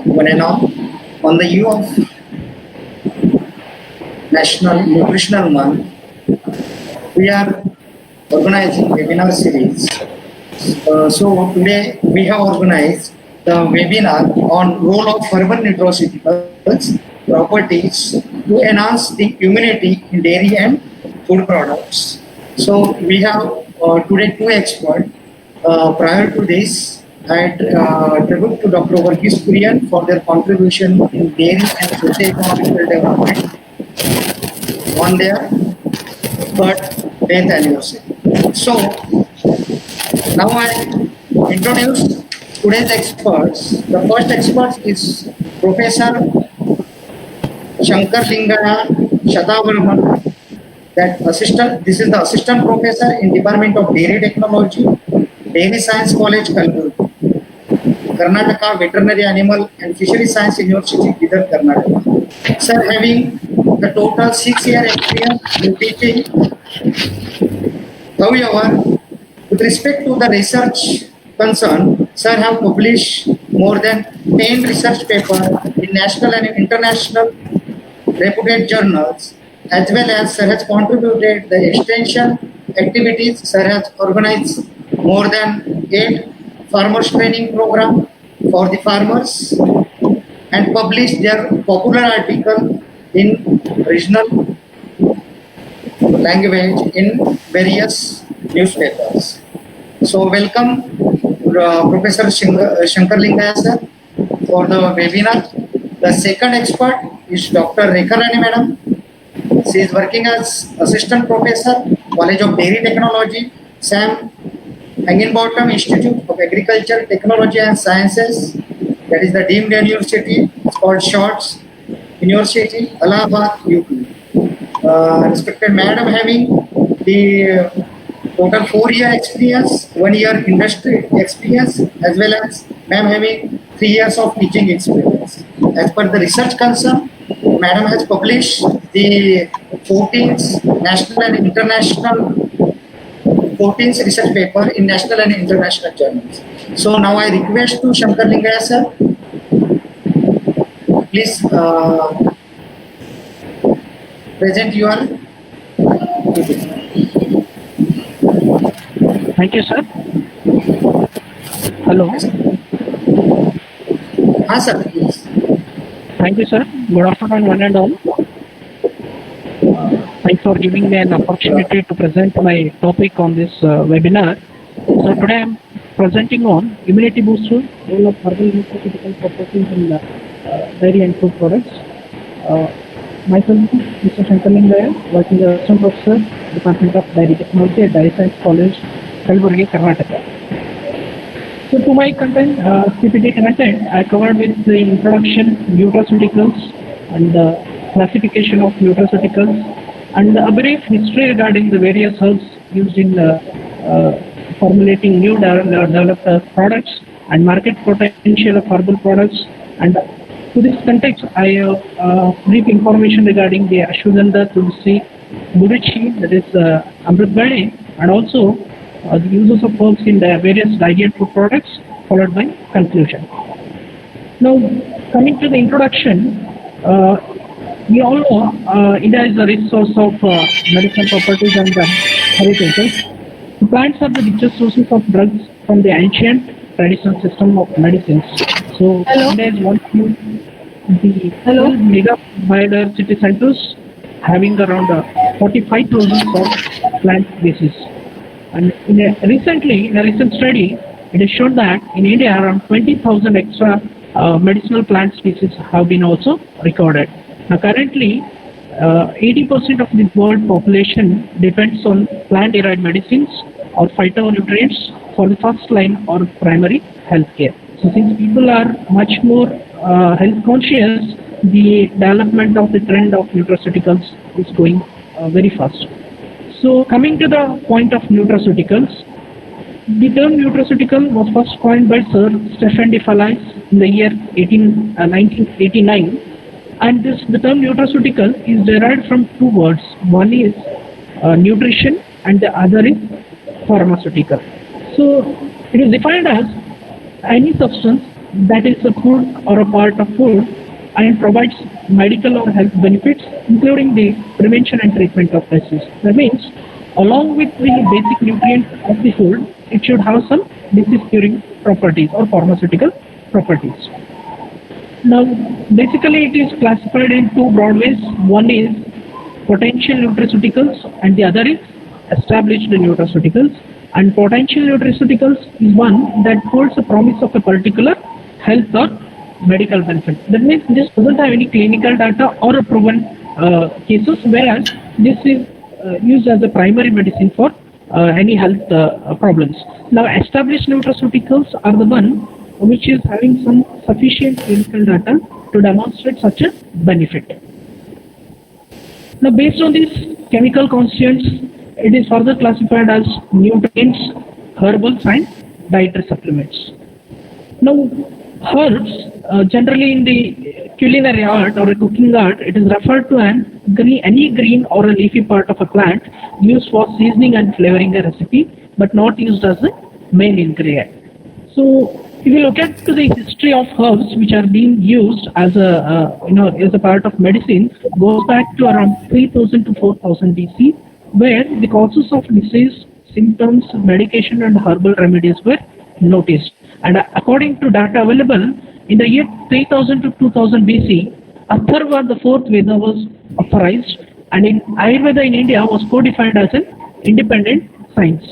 one and all. On the eve of National Nutritional Month, we are organizing webinar series. So today we have organized the webinar on role of herbal nutraceuticals properties to enhance the immunity in dairy and food products. So we have today two experts. Prior to this, I tribute to Dr. Varghese Kurian for their contribution in dairy and socio-economical development on their third 10th anniversary. So now I introduce today's experts. The first expert is Professor Shankar Lingaya Shatavarman. This is the assistant professor in Department of Dairy Technology, Dairy Science College, Kalburgi, Karnataka Veterinary Animal and Fishery Science University, Bidar, Karnataka. Sir, having the total 6-year experience in teaching. However, with respect to the research concern, sir have published more than 10 research papers in national and international reputed journals, as well as sir has contributed the extension activities. Sir has organized more than 8 farmers training program for the farmers and published their popular article in regional language in various newspapers. So welcome Professor Shankar Lingaya sir for the webinar. The second expert is Dr. Rekha Rani madam. She is working as assistant professor, College of Dairy Technology, Sam Higginbotham Institute of Agriculture, Technology and Sciences. That is the deemed university. It's called SHORTS University, Allahabad, UP. Respected madam having the total 4-year experience, 1 year industry experience, as well as ma'am having 3 years of teaching experience. As per the research concern, madam has published the 14th national and international 14th research paper in national and international journals. So now I request to Shankar Lingaya sir, please present your. Thank you, sir. Hello. Sir, please. Thank you, sir. Good afternoon, one and all. Thanks for giving me an opportunity to present my topic on this webinar. So today I am presenting on immunity booster, role of herbal nutraceutical properties in dairy and food products. Myself, Mr. Shankar Lingaya, working as assistant professor, Department of Dairy Technology at Dairy Science College, Kalburgi, Karnataka. So to my content, CPT content, I covered with the introduction, nutraceuticals, and the classification of nutraceuticals, and a brief history regarding the various herbs used in formulating new developed products and market potential of herbal products. And to this context, I have brief information regarding the Ashwagandha, Tulsi, Guruchi, that is Amritbali, and also the uses of herbs in the various dairy and food products, followed by conclusion. Now, coming to the introduction, we all know India is a rich source of medicinal properties and heritages. The plants are the richest sources of drugs from the ancient traditional system of medicines. So, India is one of the 12 mega biodiversity centers, having around 45,000 of plant species. And recently, in a recent study, it is shown that in India, around 20,000 extra medicinal plant species have been also recorded. Now, currently, 80% of the world population depends on plant-derived medicines or phytonutrients for the first line or primary healthcare. So, since people are much more health conscious, the development of the trend of nutraceuticals is going very fast. So, coming to the point of nutraceuticals, the term nutraceutical was first coined by Sir Stephen de Falaise in the year 1989, and the term nutraceutical is derived from two words. One is nutrition and the other is pharmaceutical. So, it is defined as any substance that is a food or a part of food and provides medical or health benefits, including the prevention and treatment of disease. That means, along with the basic nutrients of the food, it should have some disease-curing properties or pharmaceutical properties. Now, basically, it is classified in two broad ways. One is potential nutraceuticals, and the other is established nutraceuticals. And potential nutraceuticals is one that holds the promise of a particular health or medical benefit. That means this doesn't have any clinical data or a proven cases, whereas this is used as a primary medicine for any health problems. Now, established nutraceuticals are the one which is having some sufficient clinical data to demonstrate such a benefit. Now, based on these chemical constituents, it is further classified as nutrients, herbals, and dietary supplements. Now, herbs, generally in the culinary art or a cooking art, it is referred to as any green or a leafy part of a plant used for seasoning and flavoring a recipe, but not used as a main ingredient. So, if you look at the history of herbs which are being used as a as a part of medicine, goes back to around 3000 to 4000 BC, where the causes of disease, symptoms, medication, and herbal remedies were noticed. And according to data available, in the year 3000 to 2000 BC, Atharva, the fourth Veda, was authorized, and in Ayurveda in India was codified as an independent science.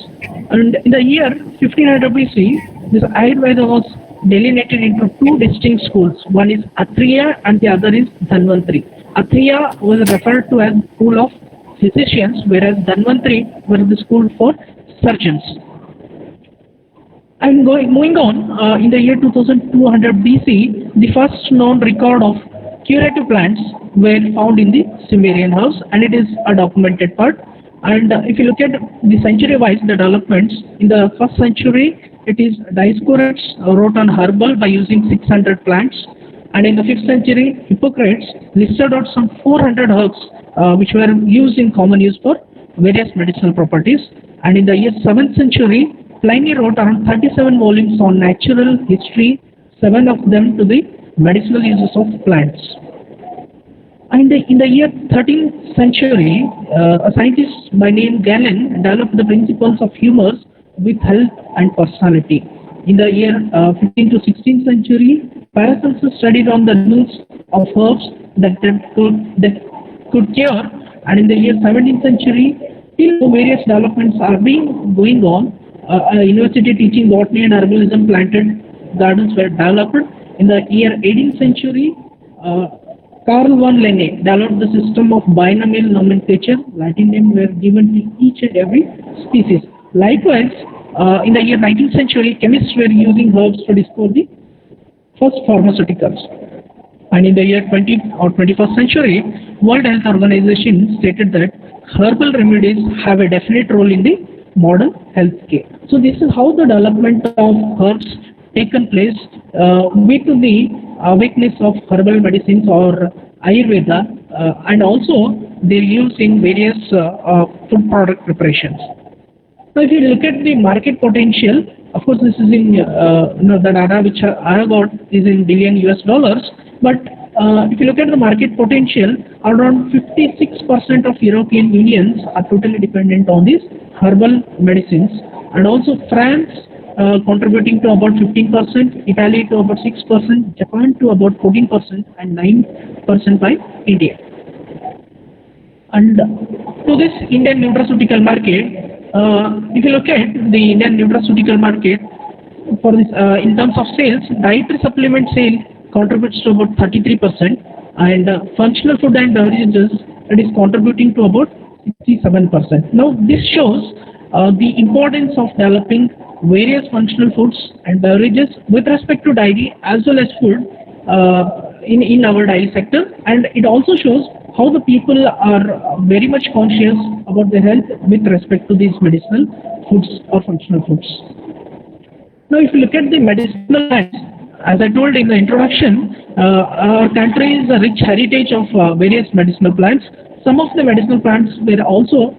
And in the year 1500 BC, this Ayurveda was delineated into two distinct schools. One is Atriya and the other is Dhanvantri. Atriya was referred to as school of physicians, whereas Dhanvantri was the school for surgeons. And moving on, in the year 2200 BC, the first known record of curative plants were found in the Sumerian house, and it is a documented part. And if you look at the century-wise, the developments, in the first century, it is Dioscorides wrote on herbal by using 600 plants. And in the 5th century, Hippocrates listed out some 400 herbs which were used in common use for various medicinal properties. And in the year 7th century, Pliny wrote around 37 volumes on natural history, 7 of them to the medicinal uses of plants. And in the year 13th century, a scientist by name Galen developed the principles of humors with health and personality. In the year 15th to 16th century, Paracelsus studied on the roots of herbs that could cure, and in the year 17th century, still various developments are being going on. A university teaching botany and herbalism planted gardens were developed. In the year 18th century, Carl von Linné developed the system of binomial nomenclature. Latin names were given to each and every species. Likewise, in the year 19th century, chemists were using herbs to discover the first pharmaceuticals. And in the year 20th or 21st century, World Health Organization stated that herbal remedies have a definite role in the modern healthcare. So this is how the development of herbs taken place with the awakeness of herbal medicines or Ayurveda, and also their use in various food product preparations. Now, if you look at the market potential, of course, this is in the data which I got is in billion US dollars. But if you look at the market potential, around 56% of European Unions are totally dependent on these herbal medicines, and also France contributing to about 15%, Italy to about 6%, Japan to about 14%, and 9% by India. And to this Indian nutraceutical market, if you look at the Indian nutraceutical market, for this, in terms of sales, dietary supplement sale contributes to about 33%, and functional food and beverages, it is contributing to about 67%. Now, this shows the importance of developing various functional foods and beverages with respect to dairy as well as food in our dairy sector, and it also shows how the people are very much conscious about their health with respect to these medicinal foods or functional foods. Now, if you look at the medicinal plants, as I told in the introduction, our country is a rich heritage of various medicinal plants. Some of the medicinal plants were also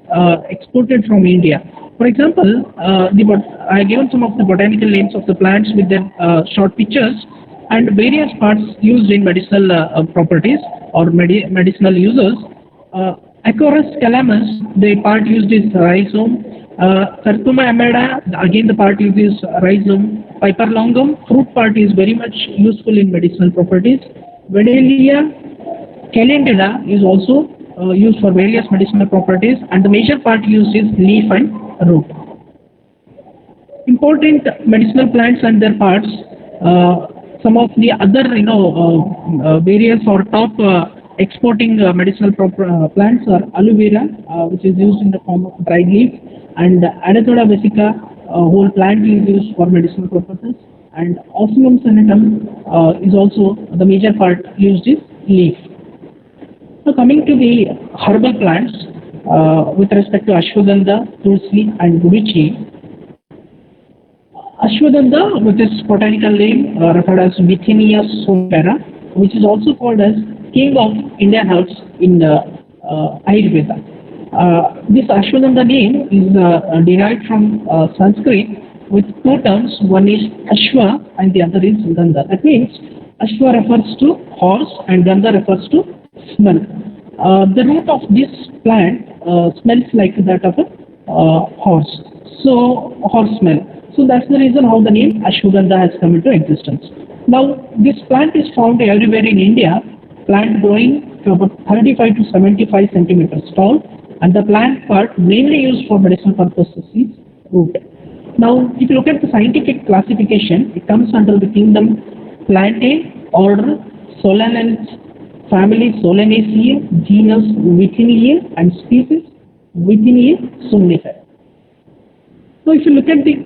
exported from India. For example, I have given some of the botanical names of the plants with their short pictures. and various parts used in medicinal properties or medicinal uses. Acorus calamus, the part used is rhizome. Curcuma amida, again the part used is rhizome. Piper longum, fruit part is very much useful in medicinal properties. Vedalia calendula is also used for various medicinal properties, and the major part used is leaf and root. Important medicinal plants and their parts. Some of the other, various or top exporting medicinal plants are aloe vera, which is used in the form of dried leaf, and Adathoda vesica, whole plant is used for medicinal purposes, and Osminum senatum is also the major part used is leaf. So coming to the herbal plants, with respect to Ashwagandha, Tulsi and Guduchi. Ashwagandha, with its botanical name referred as Withinia somnifera, which is also called as king of Indian herbs in Ayurveda. This Ashwagandha name is derived from Sanskrit with two terms. One is Ashwa and the other is Gandha. That means Ashwa refers to horse and Gandha refers to smell. The root of this plant smells like that of a horse. So horse smell. So that's the reason how the name Ashwagandha has come into existence. Now this plant is found everywhere in India. Plant growing to about 35 to 75 centimeters tall, and the plant part mainly used for medicinal purposes is root. Now if you look at the scientific classification, it comes under the kingdom Plantae, order Solanales, family Solanaceae, genus Withinia, and species Withinia somnifera. So if you look at the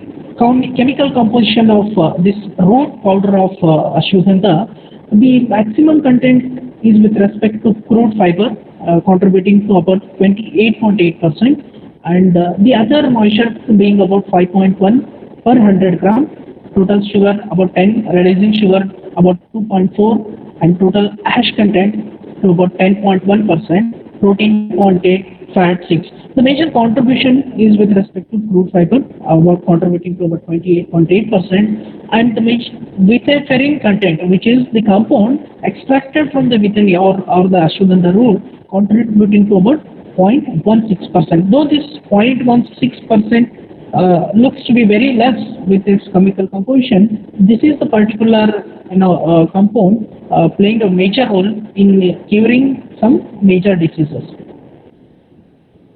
chemical composition of this root powder of Ashwagandha, the maximum content is with respect to crude fiber, contributing to about 28.8%, and the other moisture being about 5.1 per 100 gram, total sugar about 10, reducing sugar about 2.4, and total ash content to about 10.1%, protein 0.8, fat 6. The major contribution is with respect to crude fiber, about contributing to about 28.8%, and the withaferin content, which is the compound extracted from the withinia or the Ashwagandha root, contributing to about 0.16%. Though this 0.16% looks to be very less with its chemical composition, this is the particular compound playing a major role in curing some major diseases.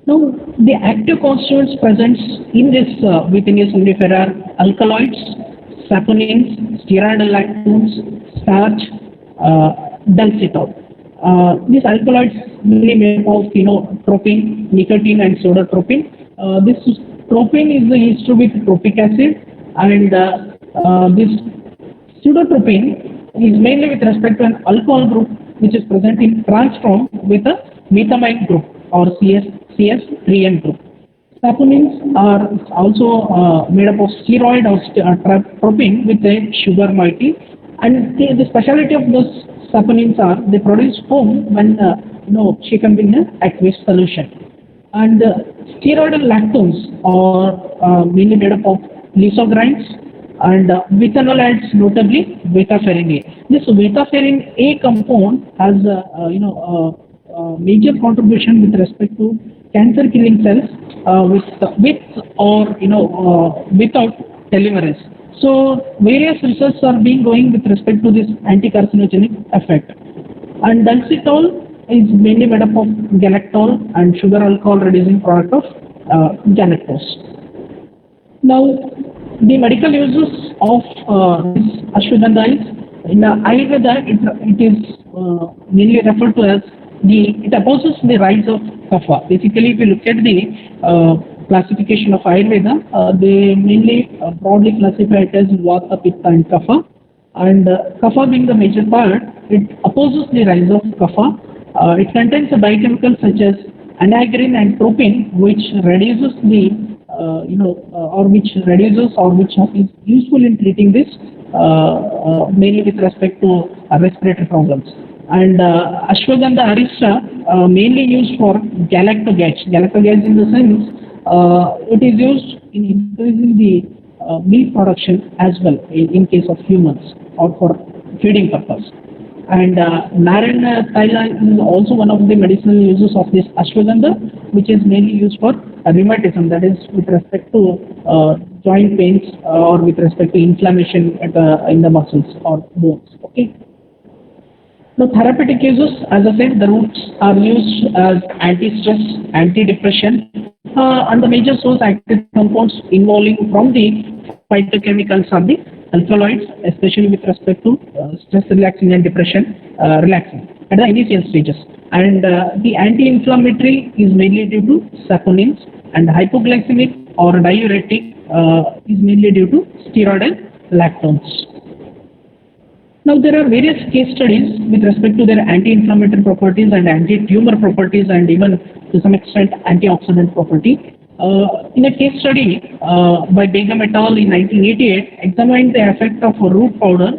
Now, the active constituents present in this Withinia somnifera are alkaloids, saponins, steroidal lactones, starch, dulcitol. These alkaloids mainly made of tropine, nicotine, and sodotropine. This tropine is the ester with tropic acid, and this pseudotropine is mainly with respect to an alcohol group which is present in trans form with a methamine group or CS3N group. Saponins are also made up of steroid or tropine with a sugar moiety, and the speciality of those saponins are they produce foam when shaken in an aqueous solution. And steroidal lactones are mainly made up of lysogrinds and vithanolides, notably vitaferin A. This vitaferin A compound has a major contribution with respect to cancer killing cells with or without telomerase. So various research are being going with respect to this anti-carcinogenic effect. And dulcitol is mainly made up of galactol and sugar alcohol reducing product of galactose. Now, the medical uses of this Ashwagandha is in Ayurveda. It is mainly referred to as it opposes the rise of kapha. Basically, if you look at the classification of Ayurveda, they mainly broadly classify it as Vata, Pitta, and Kapha. And Kapha being the major part, it opposes the rise of Kapha. It contains a biochemical such as anagrin and tropin, which reduces the which is useful in treating this mainly with respect to respiratory problems. And Ashwagandha arista mainly used for galactogage. Galactogage in the sense it is used in increasing the milk production as well in case of humans or for feeding purpose. And Narayan Thaila is also one of the medicinal uses of this ashwagandha, which is mainly used for rheumatism, that is with respect to joint pains or with respect to inflammation in the muscles or bones. Okay. Now, therapeutic uses, as I said, the roots are used as anti-stress, anti-depression, and the major source active compounds involving from the phytochemicals are the alkaloids, especially with respect to stress relaxing and depression relaxing at the initial stages. And the anti-inflammatory is mainly due to saponins, and hypoglycemic or diuretic is mainly due to steroid and lactones. Now, there are various case studies with respect to their anti-inflammatory properties and anti-tumor properties and even to some extent antioxidant property. In a case study by Begum et al. In 1988, examined the effect of a root powder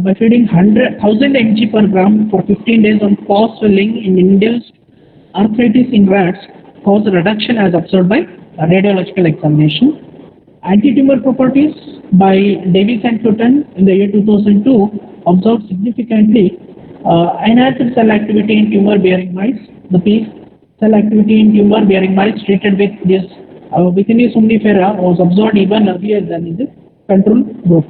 by feeding 1,000 mg per gram for 15 days on paw swelling in induced arthritis in rats caused reduction as observed by radiological examination. Anti-tumor properties by Davis and Totten in the year 2002 observed significantly enhanced cell activity in tumor-bearing mice. The peak cell activity in tumor-bearing mice treated with this Vicinius somnifera was observed even earlier than in the control group.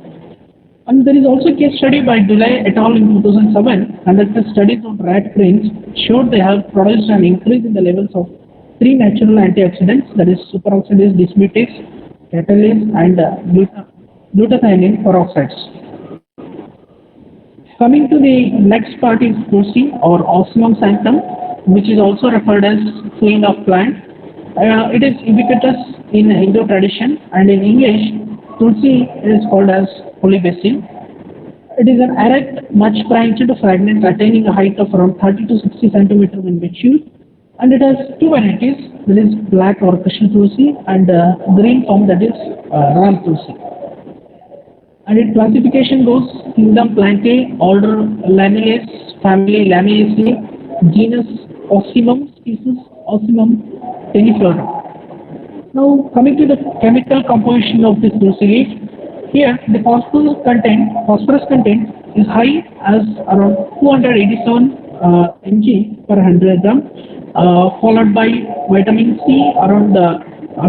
And there is also a case study by Dulay et al. In 2007, conducted studies on rat brains showed they have produced an increase in the levels of three natural antioxidants, that is superoxidase dismutase, catalase, and glutathione peroxides. Coming to the next part is Tulsi or Osmium sanctum, which is also referred as queen of plant. It is ubiquitous in Hindu tradition, and in English, Tulsi is called as holy basil. It is an erect, much-branched fragment attaining a height of around 30 to 60 centimeters when mature, and it has two varieties, that is black or Krishna Tulsi and green form, that is Ram Tulsi. And its classification goes kingdom Plantae, order Lamelles, family Lamiaceae, genus Ocimum, species Ocimum teniflora. Now, coming to the chemical composition of this Tulsi leaf, here the phosphorus content is high as around 287 mg per 100 gram, followed by vitamin C around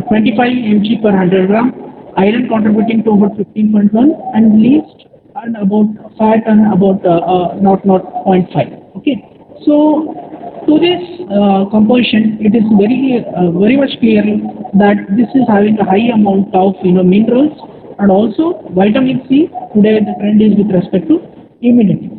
25 mg per 100 gram, iron contributing to about 15.1, and least and about fat and about 0.5. Okay, so to this composition, it is very much clear that this is having a high amount of minerals and also vitamin C. Today the trend is with respect to immunity.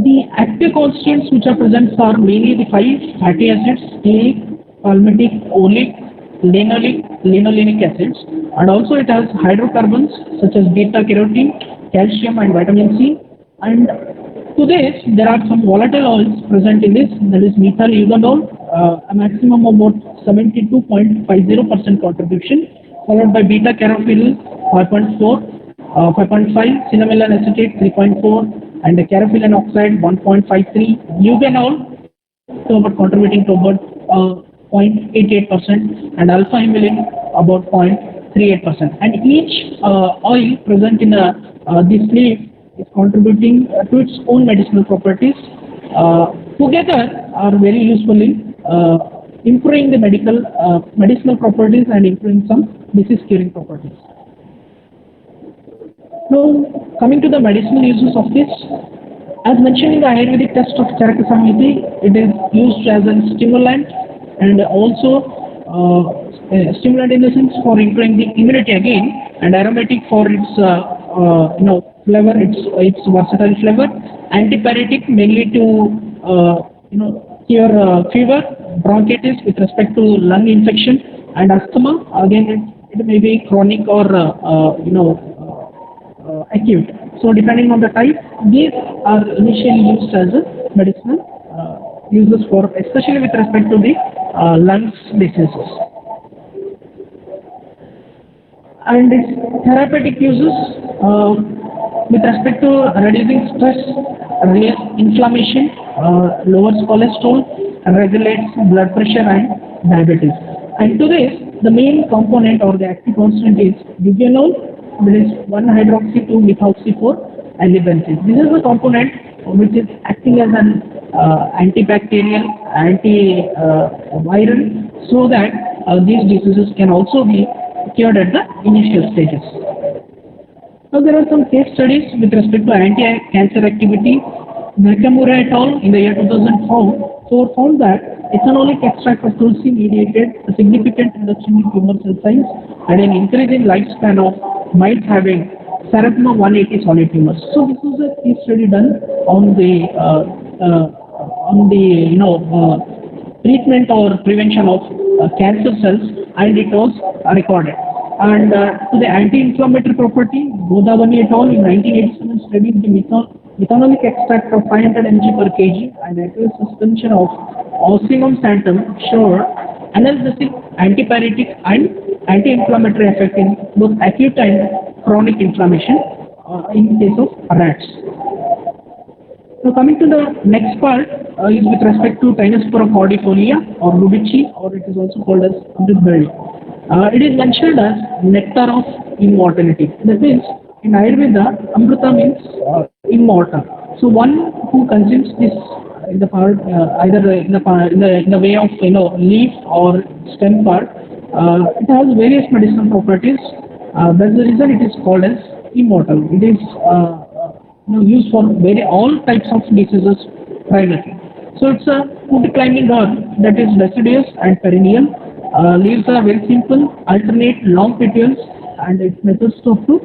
The active constituents which are present are mainly the 5 fatty acids: stearic, palmitic, oleic, linolenic acids, and also it has hydrocarbons such as beta carotene, calcium, and vitamin C. And to this, there are some volatile oils present in this, that is methyl eugenol, a maximum of about 72.50% contribution, followed by beta carophyll 5.4, 5.5, cinnamyl acetate 3.4, and the carophyllene oxide 1.53, eugenol to about contributing to about 0.88%, and alpha hemylene about 0.38%. And each oil present in this leaf is contributing to its own medicinal properties. Together are very useful in improving the medicinal properties and improving some disease curing properties. Now, coming to the medicinal uses of this, as mentioned in the Ayurvedic test of Charaka Samhiti, it is used as a stimulant and also stimulant in the sense for improving the immunity again, and aromatic for its flavor, its versatile flavor, antipyretic mainly to cure fever, bronchitis with respect to lung infection, and asthma. Again, it may be chronic or acute. So depending on the type, these are initially used as a medicinal uses for, especially with respect to the lungs diseases. And its therapeutic uses with respect to reducing stress, reduce inflammation, lowers cholesterol, regulates blood pressure and diabetes. And to this, the main component or the active constituent is eugenol, that is 1-hydroxy 2-methoxy 4, allibensis. This is a component which is acting as an antibacterial, antiviral, so that these diseases can also be cured at the initial stages. Now, there are some case studies with respect to anti-cancer activity. Nakamura et al. In the year 2004 found that ethanolic extract of tulsi mediated a significant reduction in tumor cell size and an increase in lifespan of mice having Seraptima 180 solid tumors. So this was a case study done on the treatment or prevention of cancer cells, and it was recorded. And to the anti-inflammatory property, Godavani et al. In 1987 studied the methanolic extract of 500 mg per kg and aqueous suspension of Osimum santum showed analgesic, antipyretic and anti-inflammatory effect in both acute and chronic inflammation in case of rats. So coming to the next part is with respect to Tinospora cordifolia or Rubici, or it is also called as Amritberry. It is mentioned as nectar of immortality. That means in Ayurveda, Amrita means immortal. So one who consumes this in the part either in the way of leaf or stem part, it has various medicinal properties. That's the reason it is called as immortal. It is used for all types of diseases primarily. So it's a food climbing herb that is deciduous and perennial. Leaves are very simple, alternate long petioles, and it measures up to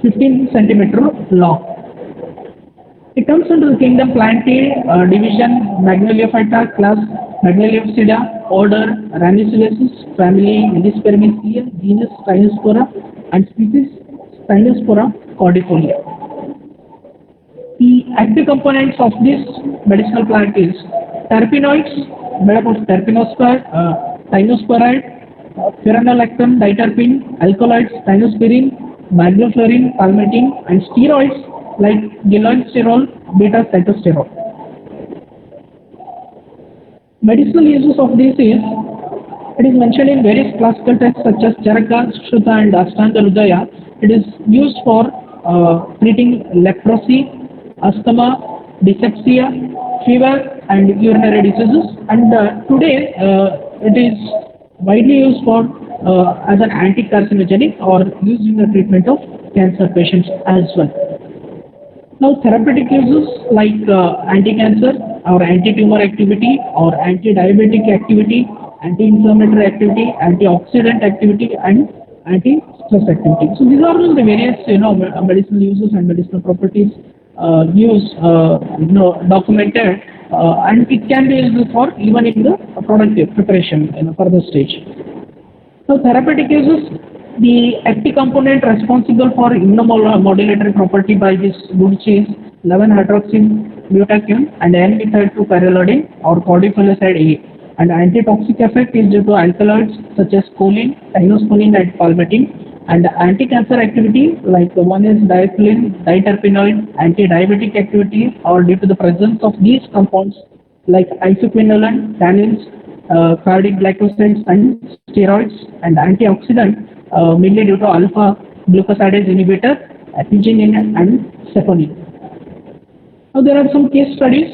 15 centimeter long. It comes under the kingdom Plantae, division Magnoliophyta, class Magnoliopsida, order Ranunculaceae, family Endospermicea, genus Tinospora, and species Tinospora cordifolia. The active components of this medicinal plant is terpenoids, made up of terpenosphere, tinosporide, furanolactam, diterpene, alkaloids, tinospirin, magnoflorin, palmitin, and steroids like giloinsterol, beta-cytosterol. Medicinal uses of this is, it is mentioned in various classical texts such as Charaka, Shruta, and Ashtanga Hridaya. It is used for treating leprosy, asthma, dyspepsia, fever, and urinary diseases. And today it is widely used for as an anti-carcinogenic or used in the treatment of cancer patients as well. Now, therapeutic uses like anti-cancer or anti-tumor activity or anti-diabetic activity, anti-inflammatory activity, antioxidant activity, and anti-stress activity. So these are the various medicinal uses and medicinal properties documented, and it can be used for even in the productive preparation in a further stage. So therapeutic uses, the active component responsible for immunomodulatory property by this Rubici is 11-hydroxybutadiene and N-methyl-2-pyrrolidine or cordifolicide A. And antitoxic effect is due to alkaloids such as choline, tinospodine, and palmitin. And anti-cancer activity, like the one is diethylene, diterpenoid, anti-diabetic activity, or due to the presence of these compounds like isoquinoline, tannins, cardiac glycosides, and steroids, and antioxidant, mainly due to alpha glucosidase inhibitor, apigenin, and saponin. Now there are some case studies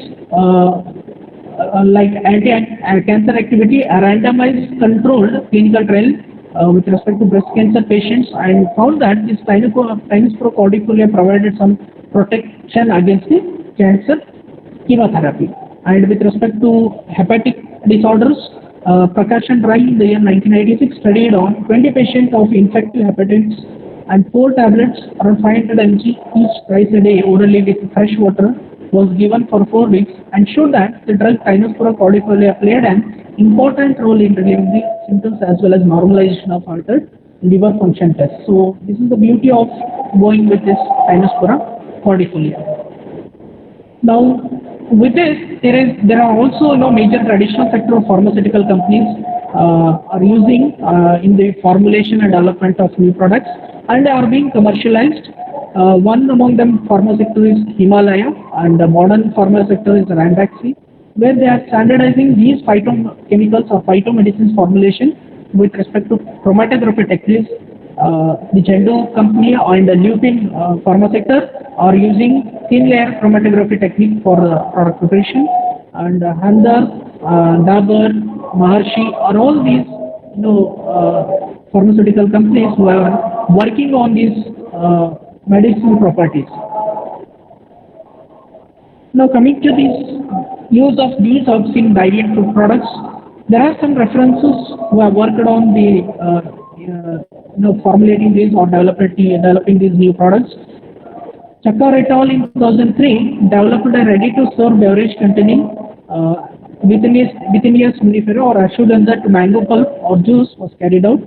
like anti-cancer activity, a randomized controlled clinical trial with respect to breast cancer patients, and found that this Tinospora cordifolia provided some protection against the cancer chemotherapy. And with respect to hepatic disorders, Prakash and Rai in the year 1996 studied on 20 patients of infective hepatitis, and 4 tablets around 500 mg each twice a day orally with fresh water was given for 4 weeks, and showed that the drug Tinospora cordifolia played an important role in relieving the symptoms as well as normalization of altered liver function tests. So this is the beauty of going with this Tinospora cordifolia. Now, with this, there are also major traditional sector of pharmaceutical companies are using in the formulation and development of new products, and they are being commercialized. One among them pharma sector is Himalaya, and the modern pharma sector is Ranbaxy, where they are standardizing these phytochemicals or phytomedicines formulation with respect to chromatography techniques the Chendo company and the Lupin pharma sector are using thin layer chromatography technique for product preparation, and Handar, Dabur, Maharshi are all these pharmaceutical companies who are working on these medicinal properties. Now coming to this use of these herbs in dairy and food products, there are some references who have worked on the formulating these or developing these new products. Chakar et al. In 2003 developed a ready-to-serve beverage containing Withenius mellifera or ashwagandha to mango pulp or juice was carried out.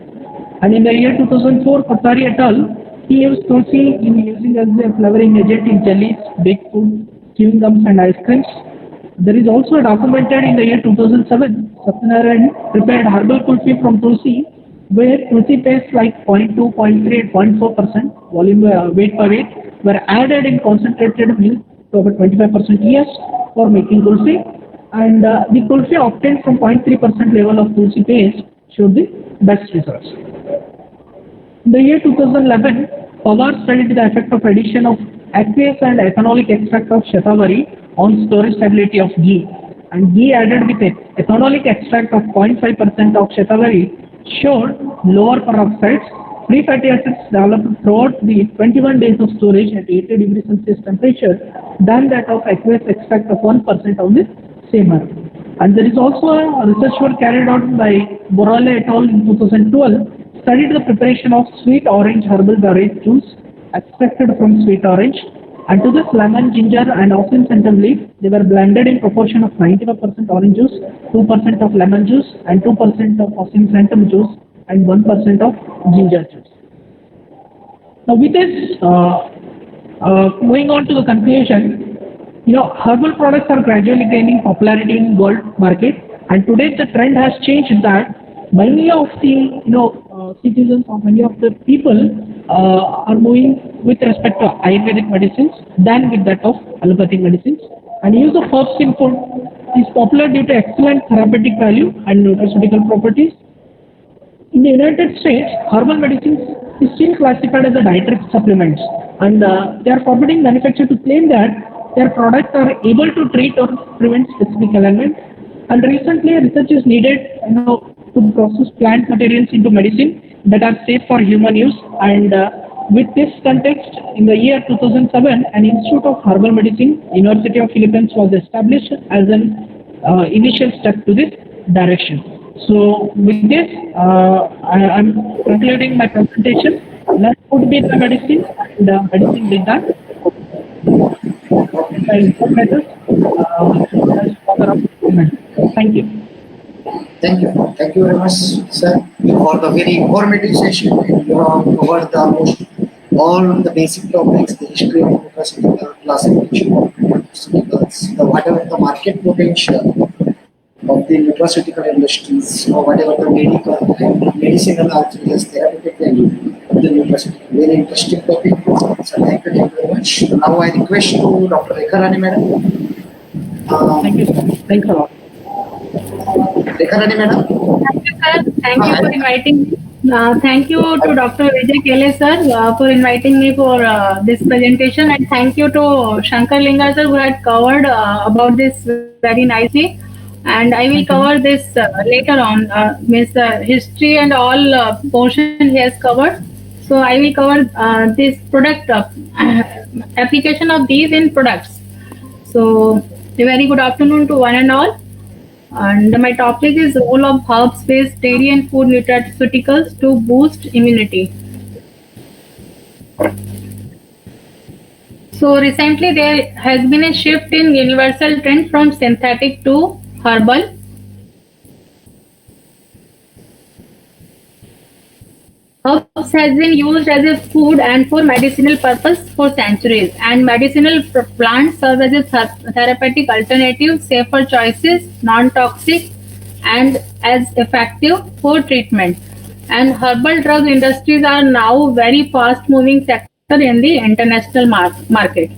And in the year 2004, Kothari et al. He used tulsi in using as a flavoring agent in jellies, baked food, chewing gums and ice creams. There is also documented in the year 2007, Satyanarayan prepared herbal kulfi from tulsi, where tulsi paste like 0.2, 0.3, 0.4% volume weight per weight were added in concentrated milk to about 25% yes for making kulfi, and the kulfi obtained from 0.3% level of tulsi paste showed the best results. In the year 2011, Pawar studied the effect of addition of aqueous and ethanolic extract of shatavari on storage stability of ghee, and ghee added with ethanolic extract of 0.5% of shatavari showed lower peroxides. Free fatty acids developed throughout the 21 days of storage at 80 degrees Celsius temperature than that of aqueous extract of 1% of the same herb. And there is also a research work carried out by Borale et al. In 2012, studied the preparation of sweet orange herbal beverage juice extracted from sweet orange, and to this lemon, ginger and ocim centum leaf, they were blended in proportion of 95% orange juice, 2% of lemon juice and 2% of ocim centum juice and 1% of ginger juice. Now with this, moving on to the conclusion, herbal products are gradually gaining popularity in world market, and today the trend has changed that many of the citizens or many of the people are moving with respect to Ayurvedic medicines than with that of allopathic medicines, and use of herbs in food is popular due to excellent therapeutic value and nutraceutical properties. In the United States, herbal medicines is still classified as a dietary supplements, and they are forbidding manufacturers to claim that their products are able to treat or prevent specific ailments. And recently, research is needed, to process plant materials into medicine that are safe for human use. And with this context, in the year 2007, an Institute of Herbal Medicine, University of Philippines, was established as an initial step to this direction. So with this, I am concluding my presentation. Let food be the medicine and medicine be the Thank you. Thank you. Thank you very much, sir, for the very informative session. You have covered almost all the basic topics, the history of nutraceutical, classification of nutraceuticals, whatever the market potential of the nutraceutical industries, or whatever the medical and medicinal as well as therapeutic value of the nutraceutical. Very interesting topic. So thank you very much. Now I request to Dr. Rekha Rani madam. Thank you, sir. Thanks a lot. Rekha Rani madam. Thank you, sir. Thank you for inviting me. Thank you to Dr. Vijay Kele sir for inviting me for this presentation, and thank you to Shankar Linga sir who had covered about this very nicely. And I will cover this later on, means history and all portion he has covered. So I will cover this product application of these in products. So a very good afternoon to one and all. And my topic is role of herbs-based dairy and food nutraceuticals to boost immunity. So recently there has been a shift in universal trend from synthetic to herbal. Herbs has been used as a food and for medicinal purpose for centuries, and medicinal plants serve as a therapeutic alternative, safer choices, non-toxic, and as effective for treatment. And herbal drug industries are now very fast-moving sector in the international market.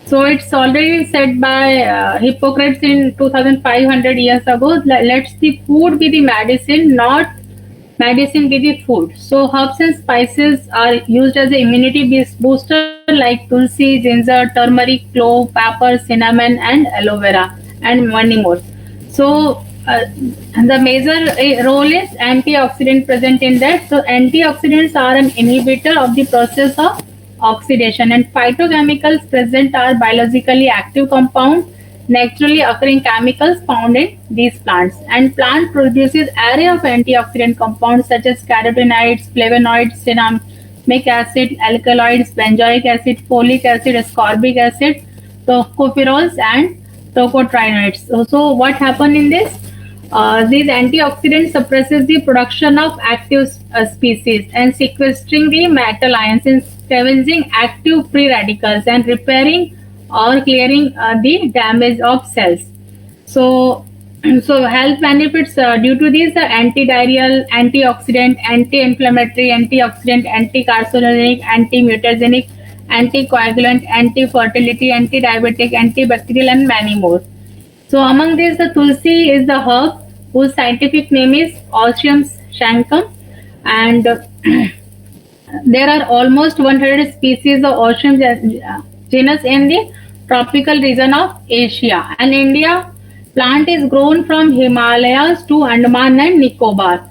So it's already said by Hippocrates in 2500 years ago, let's the food be the medicine, not medicine be the food. So herbs and spices are used as an immunity booster like tulsi, ginger, turmeric, clove, pepper, cinnamon, and aloe vera, and many more. So the major role is antioxidant present in that. So antioxidants are an inhibitor of the process of oxidation, and phytochemicals present are biologically active compounds, naturally occurring chemicals found in these plants. And plant produces array of antioxidant compounds such as carotenoids, flavonoids, cinnamic acid, alkaloids, benzoic acid, folic acid, ascorbic acid, tocopherols, and tocotrienoids. So what happened in this? These antioxidants suppresses the production of active species and sequestering the metal ions and scavenging active free radicals and repairing or clearing the damage of cells. So, so health benefits due to these are antidiarrheal, antioxidant, anti-inflammatory, antioxidant, anti-carcinogenic, anti-mutagenic, anticoagulant, anti-fertility, anti-diabetic, antibacterial, and many more. So among these, the tulsi is the herb whose scientific name is Osmium sanctum, and there are almost 100 species of Osmium genus in the tropical region of Asia. And India, plant is grown from Himalayas to Andaman and Nicobar.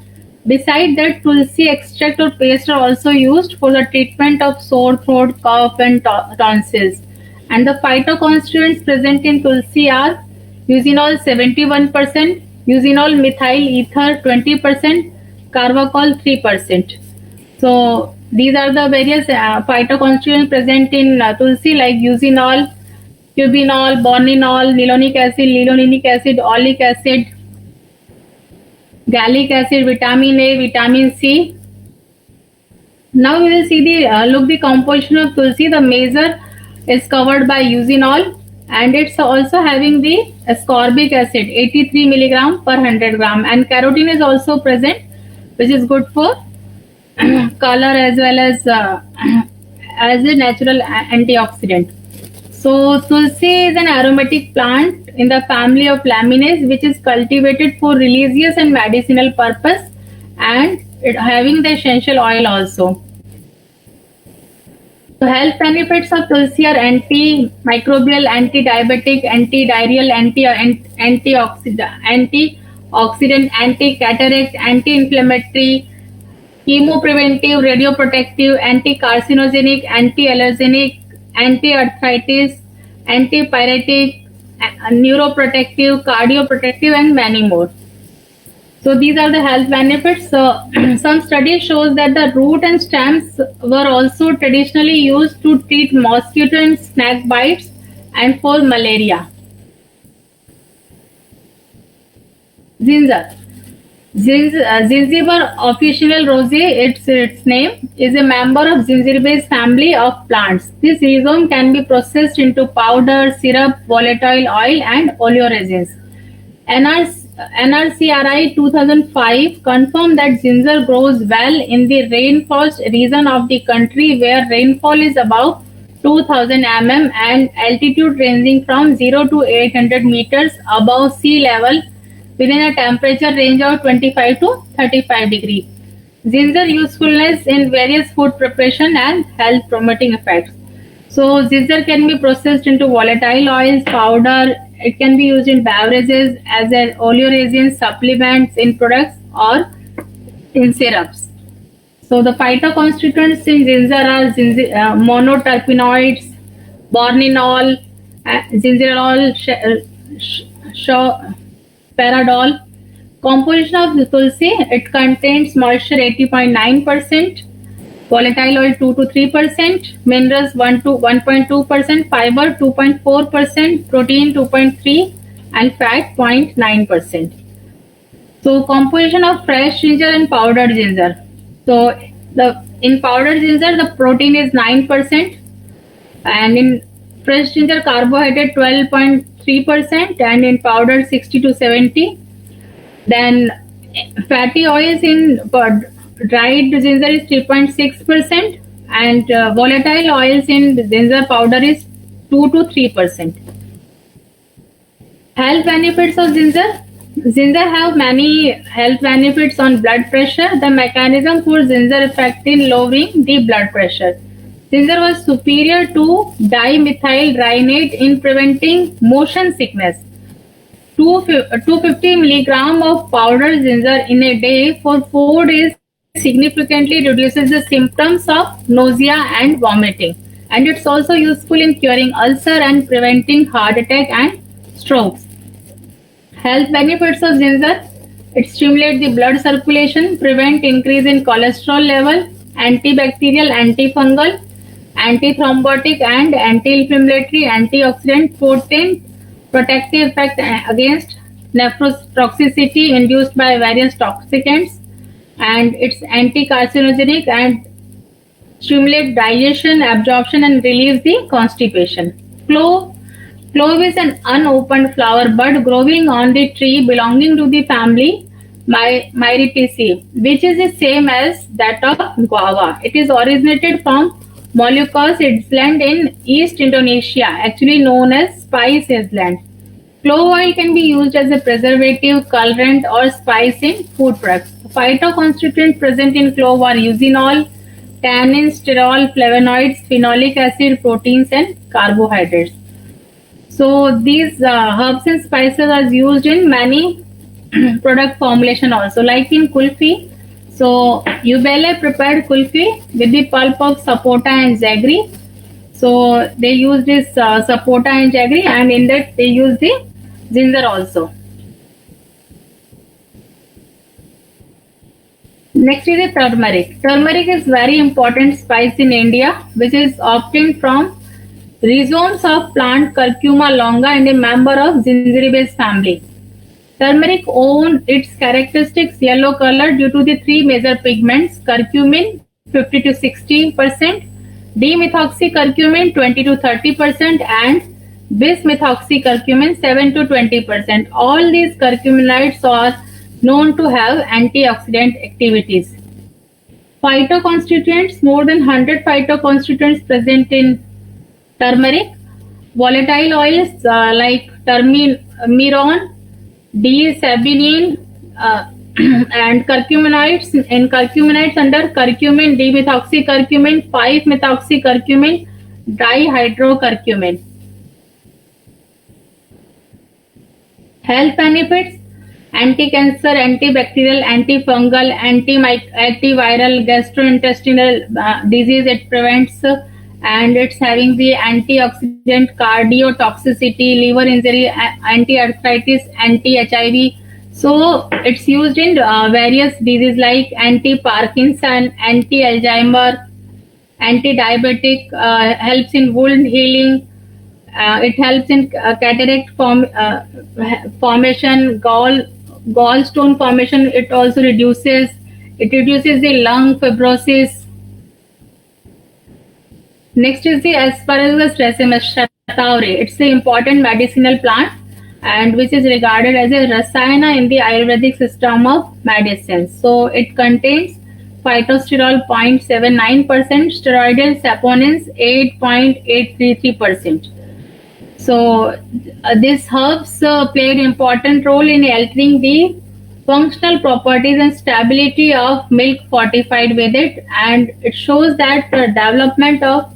Besides that, tulsi extract or paste are also used for the treatment of sore throat, cough, and tonsils. And the phytoconstituents present in tulsi are usinol 71%, usinol methyl ether 20%, carvacol 3%. So these are the various phytoconstituents present in tulsi like usinol, cubinol, borninol, nilonic acid, liloninic acid, oleic acid, gallic acid, vitamin A, vitamin C. Now we will see the look the composition of tulsi. The major is covered by usinol, and it's also having the ascorbic acid 83 milligram per 100 gram, and carotene is also present, which is good for color as well as a natural antioxidant. So tulsi is an aromatic plant in the family of Laminaceae, which is cultivated for religious and medicinal purpose, and it having the essential oil also. So health benefits of tulsi are antimicrobial, anti-diabetic, anti-diarrheal, antioxidant, anti-cataract, anti-inflammatory, chemopreventive, radioprotective, anti-carcinogenic, anti-allergenic, anti-arthritis, antipyretic, neuroprotective, cardioprotective, and many more. So these are the health benefits. So some studies shows that the root and stems were also traditionally used to treat mosquito and snake bites and for malaria. Ginger. Zingiber officinale rosea, its name, is a member of Zingiberaceae family of plants. This rhizome can be processed into powder, syrup, volatile oil, and oleoresins. NRCRI 2005 confirmed that ginger grows well in the rainforest region of the country where rainfall is above 2000 mm and altitude ranging from 0 to 800 meters above sea level within a temperature range of 25 to 35 degrees. Ginger usefulness in various food preparation and health promoting effects. So ginger can be processed into volatile oils, powder. It can be used in beverages as an oleoresin, supplements in products or in syrups. So the phytoconstituents in ginger are monoterpenoids, borninol, gingerol, paradol. Composition of tulsi, it contains moisture 80.9%, volatile oil 2 to 3%, minerals 1 to 1.2%, fiber 2.4%, protein 2.3%, and fat 0.9%. So composition of fresh ginger and powdered ginger. So in powdered ginger the protein is 9%, and in fresh ginger carbohydrate 12.3%, and in powdered 60 to 70. Then fatty oils in dried ginger is 3.6%, and volatile oils in ginger powder is 2 to 3%. Health benefits of ginger. Ginger have many health benefits on blood pressure. The mechanism for ginger effect in lowering the blood pressure. Ginger was superior to dimethyl rhinate in preventing motion sickness. 250 milligram of powdered ginger in a day for 4 days significantly reduces the symptoms of nausea and vomiting. And it's also useful in curing ulcer and preventing heart attack and strokes. Health benefits of ginger: it stimulates the blood circulation, prevent increase in cholesterol level, antibacterial, antifungal, antithrombotic and anti-inflammatory, antioxidant, potent protective effect against nephrotoxicity induced by various toxicants, and it's anti-carcinogenic and stimulate digestion, absorption, and relieves the constipation. Clove is an unopened flower bud growing on the tree belonging to the family Myriaceae, which is the same as that of guava. It is originated from Moluccas island in East Indonesia, actually known as Spice Island. Clove oil can be used as a preservative, colorant, or spice in food products. Phytoconstituents present in clove are eugenol, tannins, sterol, flavonoids, phenolic acid, proteins, and carbohydrates. So these herbs and spices are used in many product formulation also, like in kulfi. So Ubele prepared kulfi with the pulp of sapota and jaggery. So they use this sapota and jaggery, and in that they use the ginger also. Next is the turmeric. Turmeric is very important spice in India, which is obtained from rhizomes of plant Curcuma longa and a member of Gingeribaceae family. Turmeric owns its characteristics yellow color due to the three major pigments: curcumin 50 to 60%, D-methoxycurcumin 20 to 30%, and bis-methoxycurcumin 7 to 20%. All these curcuminoids are known to have antioxidant activities. Phytoconstituents: more than 100 phytoconstituents present in turmeric. Volatile oils like turmeron, D-sabinine, and curcuminoids. In curcuminoids under curcumin, D-methoxycurcumin, 5-methoxycurcumin, dihydrocurcumin. Health benefits: anti-cancer, antibacterial, antifungal, antiviral, gastrointestinal disease it prevents, and it's having the antioxidant, cardiotoxicity, liver injury, anti-arthritis, anti-HIV. So it's used in various diseases like anti-Parkinson, anti-Alzheimer, anti-diabetic, helps in wound healing. It helps in cataract formation, gallstone formation. It also reduces the lung fibrosis. Next is the Asparagus racemus shatauri. It's an important medicinal plant and which is regarded as a rasayana in the Ayurvedic system of medicine. So it contains phytosterol 0.79%, steroidal saponins 8.833%. So these herbs play an important role in altering the functional properties and stability of milk fortified with it, and it shows that the development of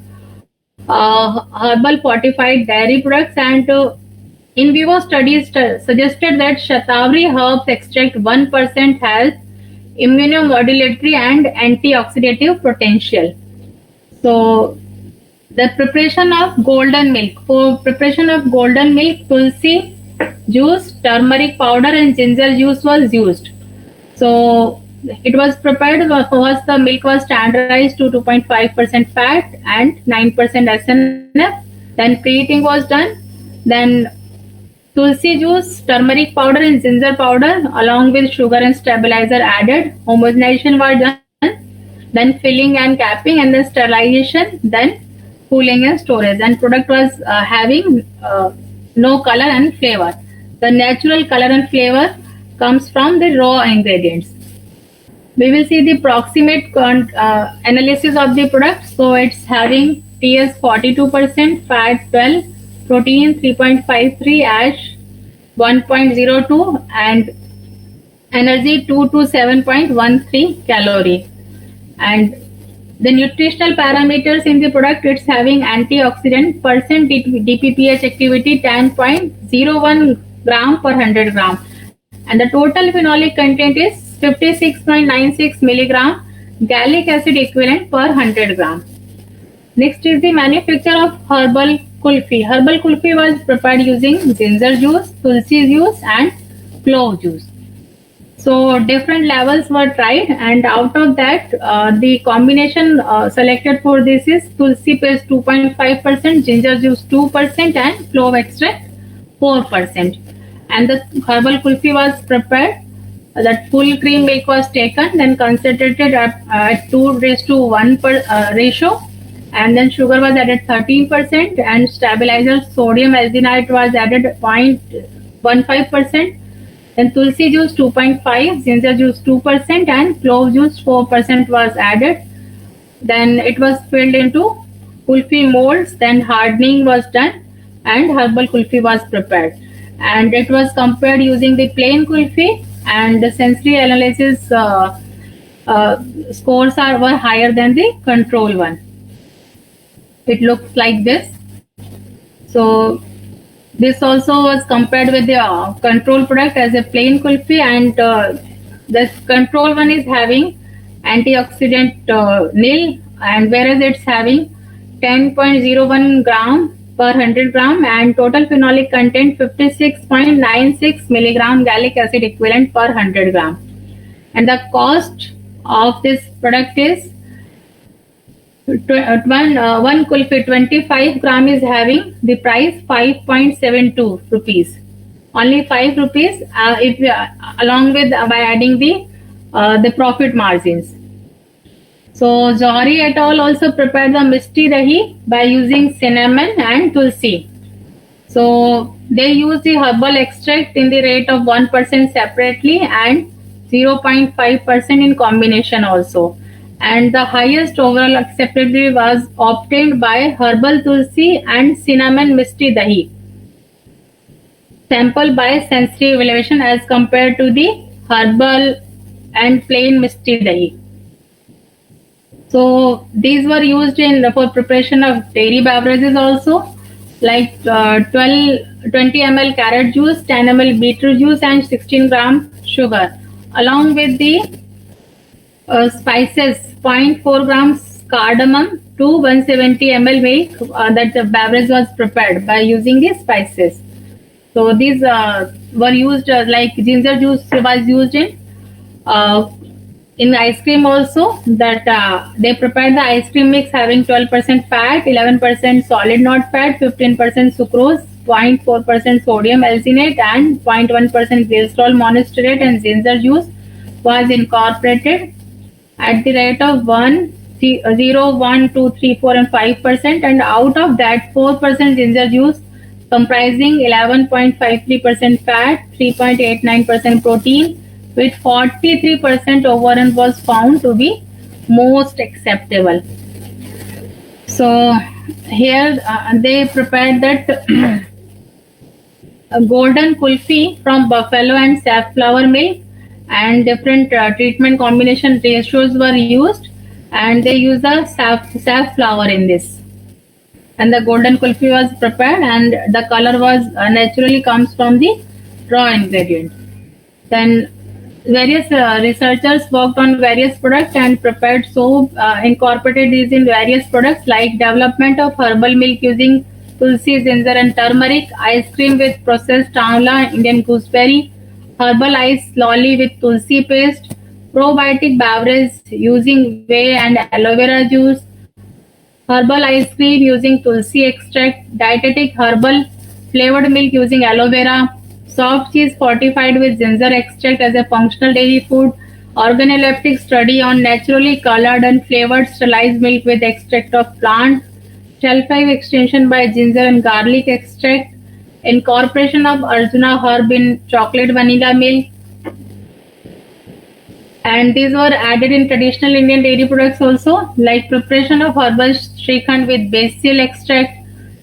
herbal fortified dairy products, and in vivo studies suggested that Shatavari herbs extract 1% has immunomodulatory and antioxidative potential. So the preparation of golden milk. For preparation of golden milk, tulsi juice, turmeric powder, and ginger juice was used. So it was prepared first. The milk was standardized to 2.5% fat and 9% SNF. Then preheating was done. Then tulsi juice, turmeric powder, and ginger powder, along with sugar and stabilizer added. Homogenization was done. Then filling and capping, and then sterilization. Then cooling and storage. And product was having no color and flavor. The natural color and flavor comes from the raw ingredients. We will see the proximate analysis of the product. So it's having TS 42%, fat 12, protein 3.53, ash 1.02 and energy 2 to 7.13 calorie. And the nutritional parameters in the product, it's having antioxidant percent DPPH activity 10.01 gram per 100 gram, and the total phenolic content is 56.96 milligram gallic acid equivalent per 100 gram. Next is the manufacture of herbal kulfi. Herbal kulfi was prepared using ginger juice, tulsi juice, and clove juice. So different levels were tried, and out of that, the combination selected for this is tulsi paste 2.5%, ginger juice 2%, and clove extract 4%. And the herbal kulfi was prepared. That full cream milk was taken, then concentrated at 2:1 ratio, and then sugar was added 13%, and stabilizer sodium alginate was added 0.15%. Then tulsi juice 2.5, ginger juice 2%, and clove juice 4% was added. Then it was filled into kulfi molds. Then hardening was done, and herbal kulfi was prepared. And it was compared using the plain kulfi, and the sensory analysis scores were higher than the control one. It looks like this. So this also was compared with the control product as a plain kulfi, and the control one is having antioxidant nil, and whereas it's having 10.01 gram per 100 gram, and total phenolic content 56.96 milligram gallic acid equivalent per 100 gram. And the cost of this product is one kulfi 25 gram is having the price 5.72 rupees. Only 5 rupees if along with by adding the profit margins. So Johari et al. Also prepared the Misti Dahi by using cinnamon and tulsi. So they use the herbal extract in the rate of 1% separately and 0.5% in combination also. And the highest overall acceptability was obtained by herbal tulsi and cinnamon Misti Dahi. Sample by sensory evaluation as compared to the herbal and plain Misti Dahi. So these were used for preparation of dairy beverages also, like 20 ml carrot juice, 10 ml beetroot juice, and 16 gram sugar, along with the spices, 0.4 grams cardamom to 170 ml milk that the beverage was prepared by using the spices. So these were used like ginger juice was used in ice cream also, that they prepared the ice cream mix having 12% fat, 11% solid not fat, 15% sucrose, 0.4% sodium alginate, and 0.1% glycerol monostearate, and ginger juice was incorporated at the rate of 0, 1, 2, 3, 4, and 5%, and out of that 4% ginger juice comprising 11.53% fat, 3.89% protein, with 43% overrun was found to be most acceptable. So here they prepared that golden kulfi from buffalo and safflower milk, and different treatment combination ratios were used, and they used the safflower in this. And the golden kulfi was prepared, and the color was naturally comes from the raw ingredient. Then various researchers worked on various products and prepared soap, incorporated these in various products like development of herbal milk using tulsi, ginger, and turmeric, ice cream with processed amla, Indian gooseberry, herbal ice lolly with tulsi paste, probiotic beverage using whey and aloe vera juice, herbal ice cream using tulsi extract, dietetic herbal flavored milk using aloe vera, soft cheese fortified with ginger extract as a functional dairy food, organoleptic study on naturally colored and flavored sterilized milk with extract of plant, shelf life extension by ginger and garlic extract, incorporation of Arjuna herb in chocolate vanilla milk, and these were added in traditional Indian dairy products also, like preparation of herbal Shrikhand with basil extract,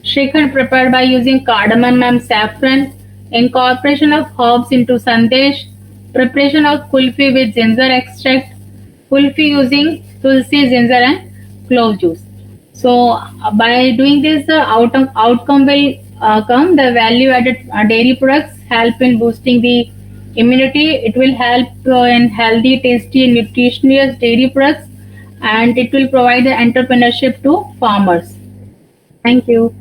Shrikhand prepared by using cardamom and saffron, incorporation of herbs into sandesh, preparation of kulfi with ginger extract, kulfi using tulsi, ginger, and clove juice. So by doing this, the outcome will come. The value-added dairy products help in boosting the immunity. It will help in healthy, tasty, and nutritious dairy products, and it will provide the entrepreneurship to farmers. Thank you.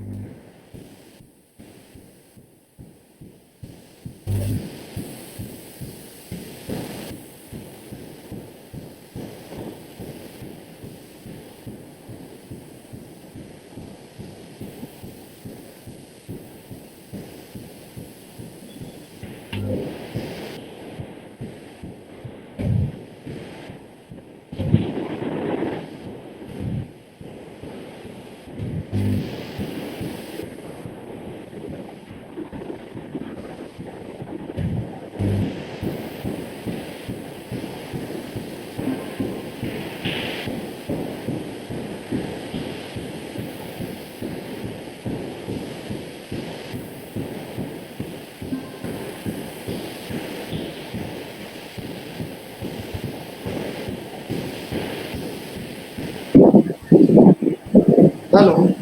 Hello.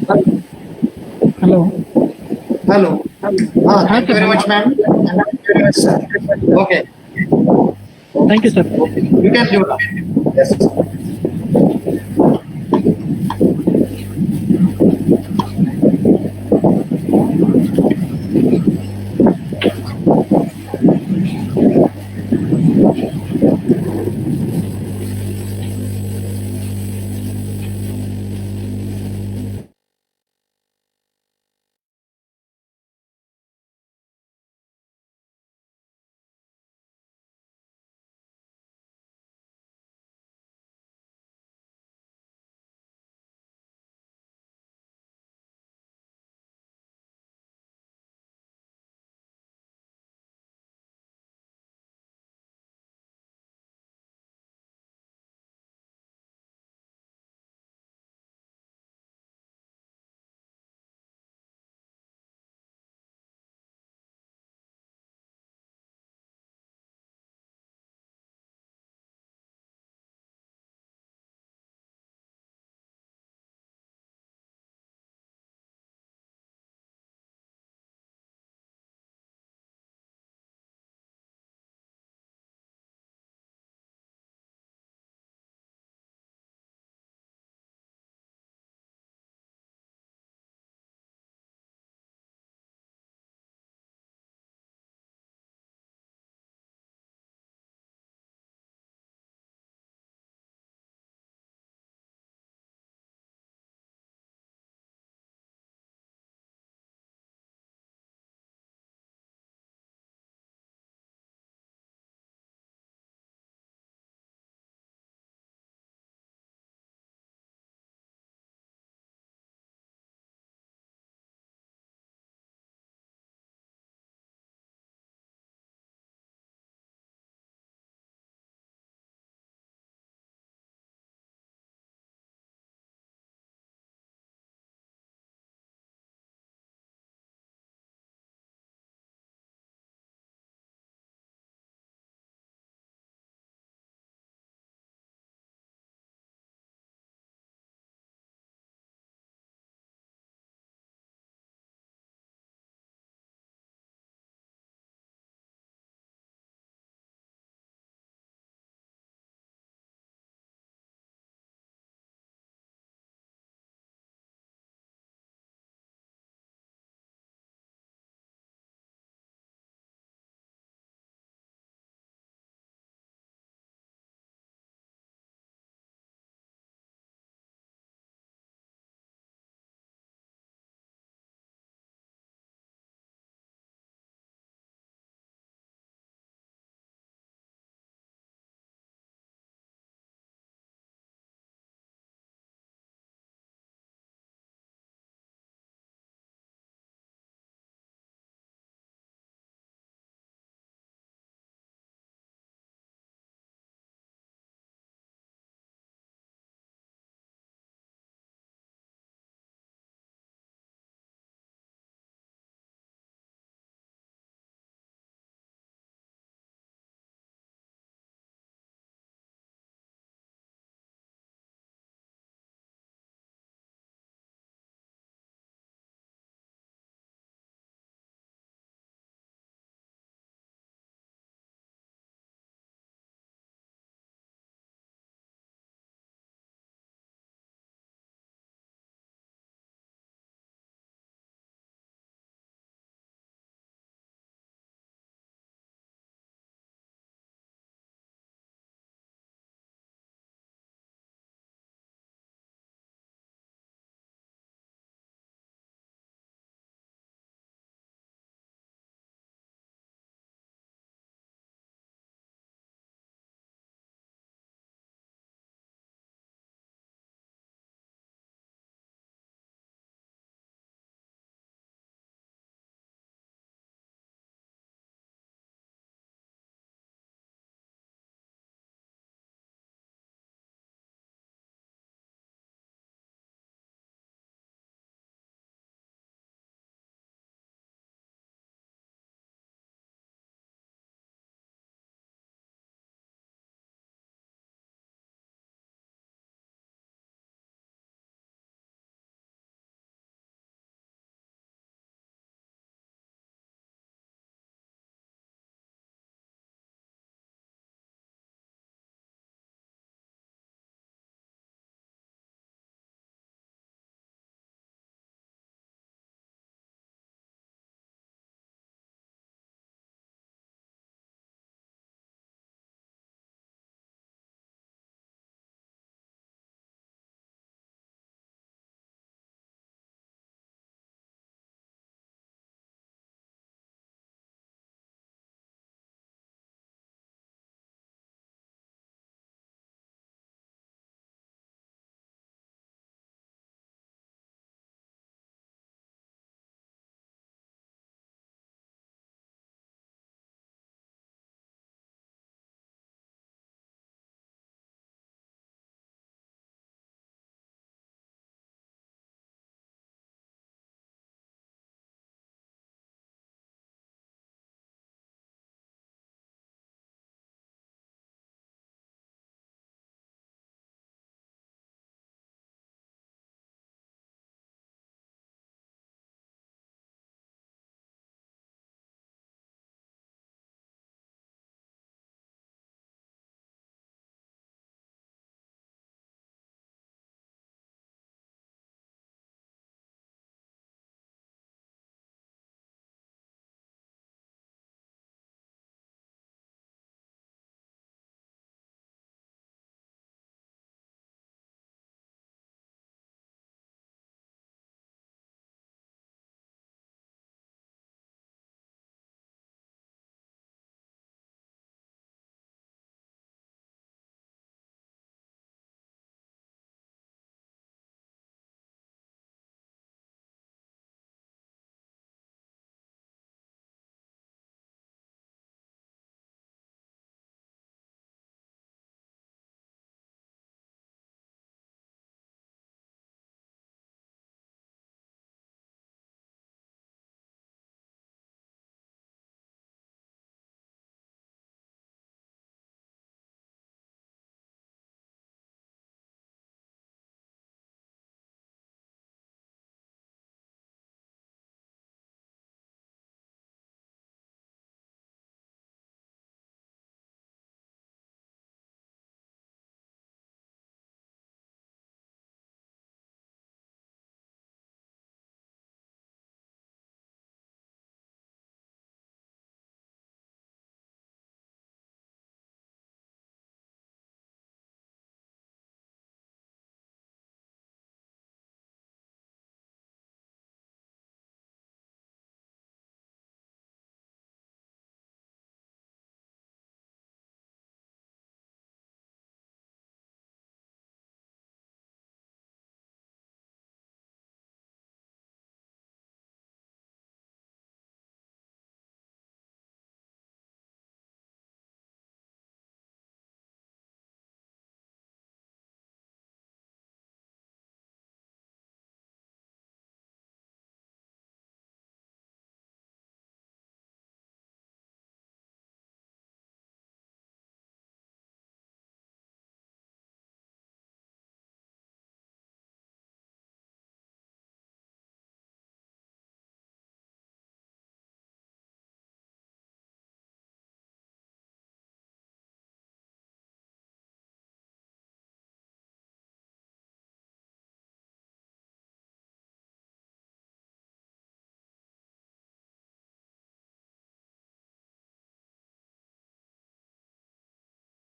Hello. Hello. Thank you very much, ma'am. Thank you very much, sir. Okay. Thank you, sir. You can do that. Yes.